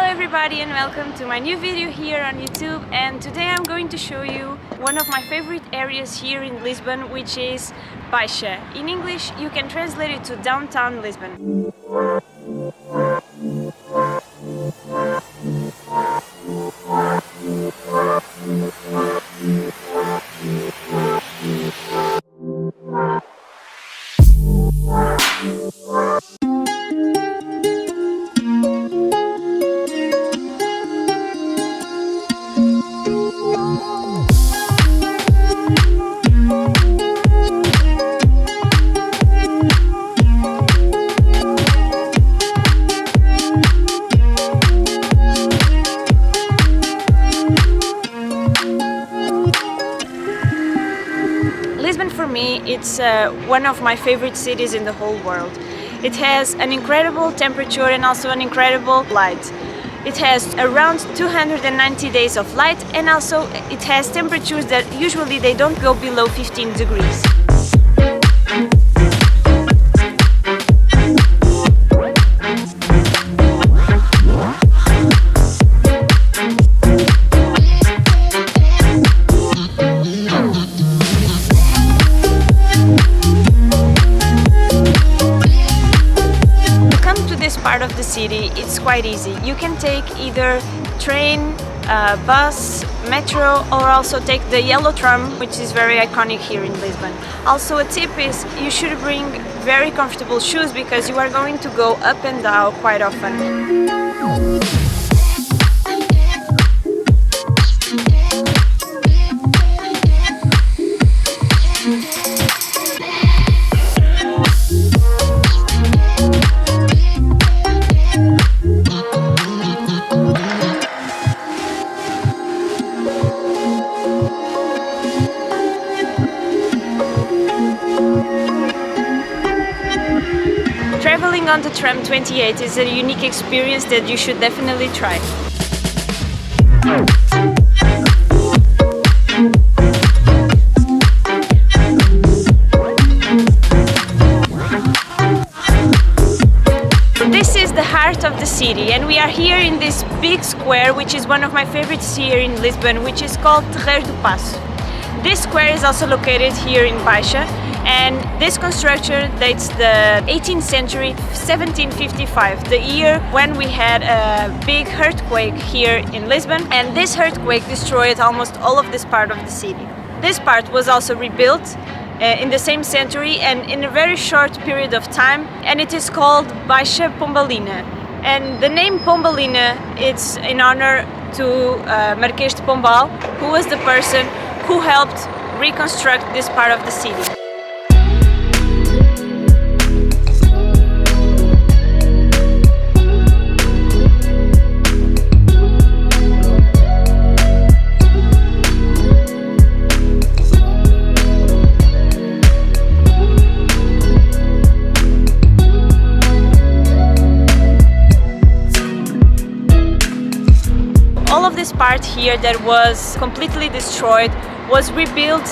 everybody and welcome to my new video here on YouTube, and today I'm going to show you one of my favorite areas here in Lisbon, which is Baixa. In English you can translate it to downtown Lisbon. Lisbon for me, it's one of my favorite cities in the whole world. It has an incredible temperature and also an incredible light. It has around 290 days of light, and also it has temperatures that usually they don't go below 15 degrees. Part of the city, it's quite easy. You can take either train, bus, metro, or also take the yellow tram, which is very iconic here in Lisbon. Also, a tip is you should bring very comfortable shoes because you are going to go up and down quite often. Traveling on the tram 28 is a unique experience that you should definitely try. This is the heart of the city, and we are here in this big square, which is one of my favorites here in Lisbon, which is called Terreiro do Paço. This square is also located here in Baixa, and this construction dates the 18th century, 1755, the year when we had a big earthquake here in Lisbon, and this earthquake destroyed almost all of this part of the city. This part was also rebuilt in the same century and in a very short period of time, and it is called Baixa Pombalina. And the name Pombalina, it's in honor to Marquês de Pombal, who was the person who helped reconstruct this part of the city. All of this part here that was completely destroyed was rebuilt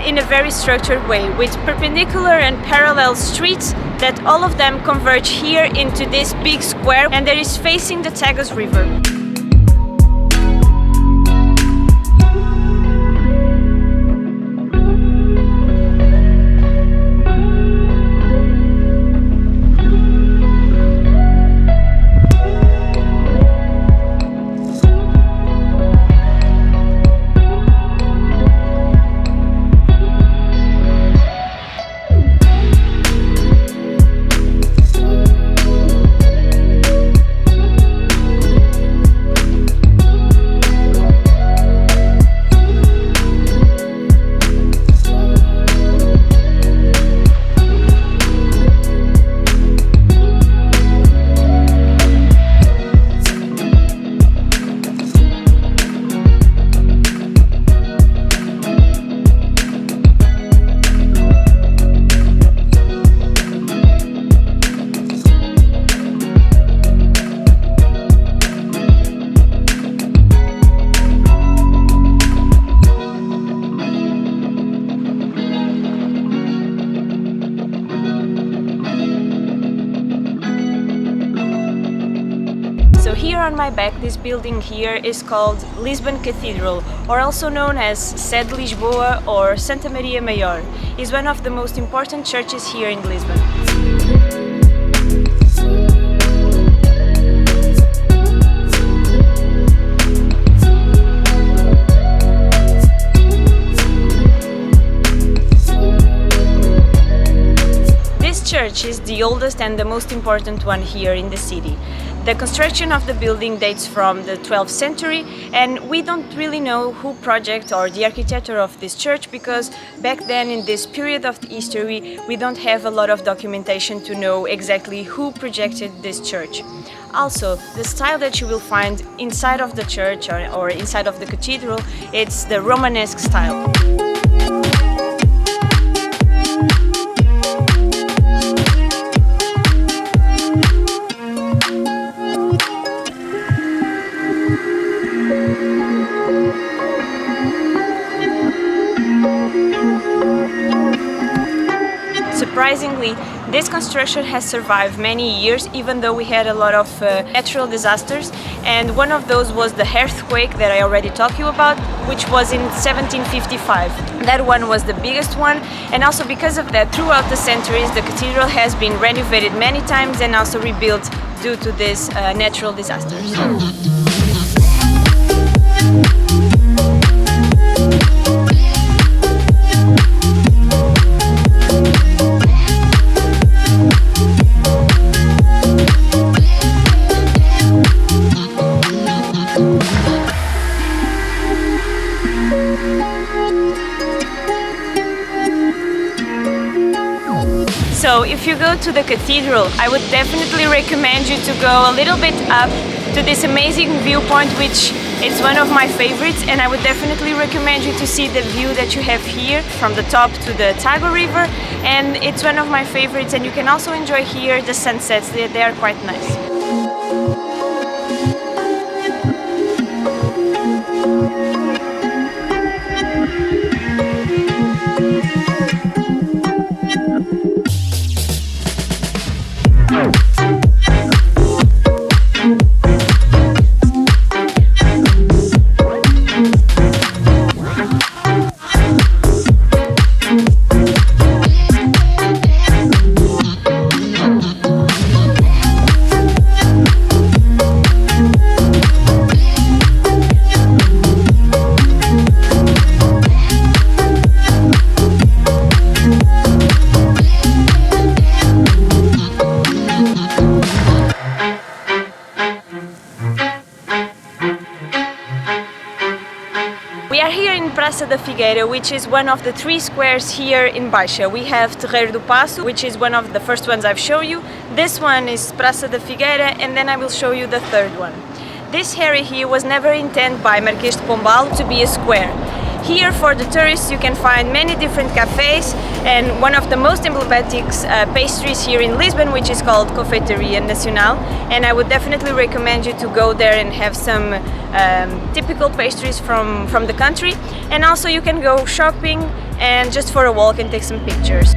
in a very structured way, with perpendicular and parallel streets that all of them converge here into this big square, and that is facing the Tagus River. here on my back, this building here is called Lisbon Cathedral, or also known as Sé de Lisboa or Santa Maria Maior. It's one of the most important churches here in Lisbon. Church is the oldest and the most important one here in the city. The construction of the building dates from the 12th century, and we don't really know who projected or the architecture of this church, because back then in this period of history we don't have a lot of documentation to know exactly who projected this church. Also, the style that you will find inside of the church or inside of the cathedral, it's the Romanesque style. Surprisingly, this construction has survived many years, even though we had a lot of natural disasters, and one of those was the earthquake that I already talked to you about, which was in 1755. That one was the biggest one, and also because of that, throughout the centuries, the cathedral has been renovated many times and also rebuilt due to these natural disasters. So if you go to the cathedral, I would definitely recommend you to go a little bit up to this amazing viewpoint, which is one of my favorites, and I would definitely recommend you to see the view that you have here from the top to the Tago River, and it's one of my favorites, and you can also enjoy here the sunsets. They are quite nice. We are here in Praça da Figueira, which is one of the 3 squares here in Baixa. We have Terreiro do Passo, which is one of the first ones I've shown you. This one is Praça da Figueira, and then I will show you the third one. This area here was never intended by Marquês de Pombal to be a square. Here for the tourists you can find many different cafes, and one of the most emblematic pastries here in Lisbon, which is called Confeitaria Nacional, and I would definitely recommend you to go there and have some typical pastries from the country, and also you can go shopping and just for a walk and take some pictures.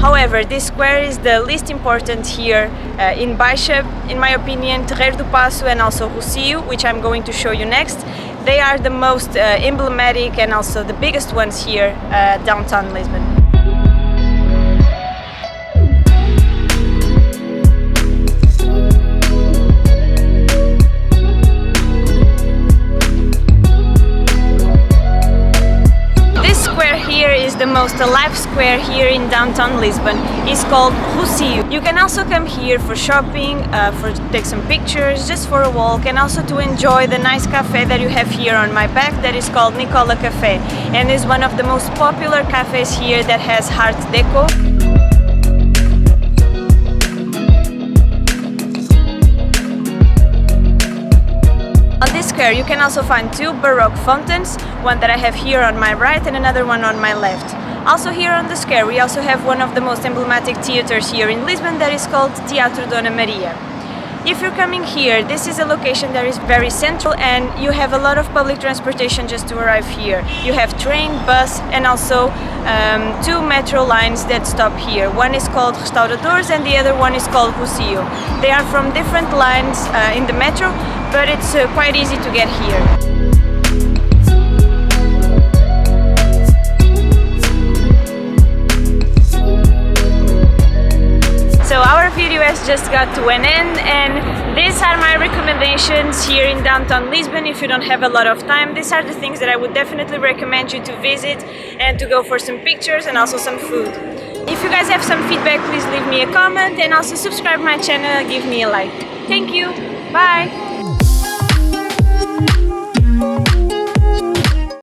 However, this square is the least important here in Baixa. In my opinion, Terreiro do Passo and also Rossio, which I'm going to show you next, they are the most emblematic and also the biggest ones here downtown Lisbon. The most alive square here in downtown Lisbon is called Rossio. You can also come here for shopping, for take some pictures, just for a walk, and also to enjoy the nice cafe that you have here on my back that is called Nicola Cafe, and is one of the most popular cafes here that has art deco. On this square you can also find two Baroque fountains, one that I have here on my right and another one on my left. Also here on the square we also have one of the most emblematic theatres here in Lisbon that is called Teatro Dona Maria. If you're coming here, this is a location that is very central and you have a lot of public transportation just to arrive here. You have train, bus and also two metro lines that stop here. One is called Restauradores and the other one is called Rossio. They are from different lines in the metro, but it's quite easy to get here. So our video has just got to an end, and these are my recommendations here in downtown Lisbon. If you don't have a lot of time, these are the things that I would definitely recommend you to visit and to go for some pictures and also some food. If you guys have some feedback, please leave me a comment and also subscribe my channel and give me a like. Thank you, bye!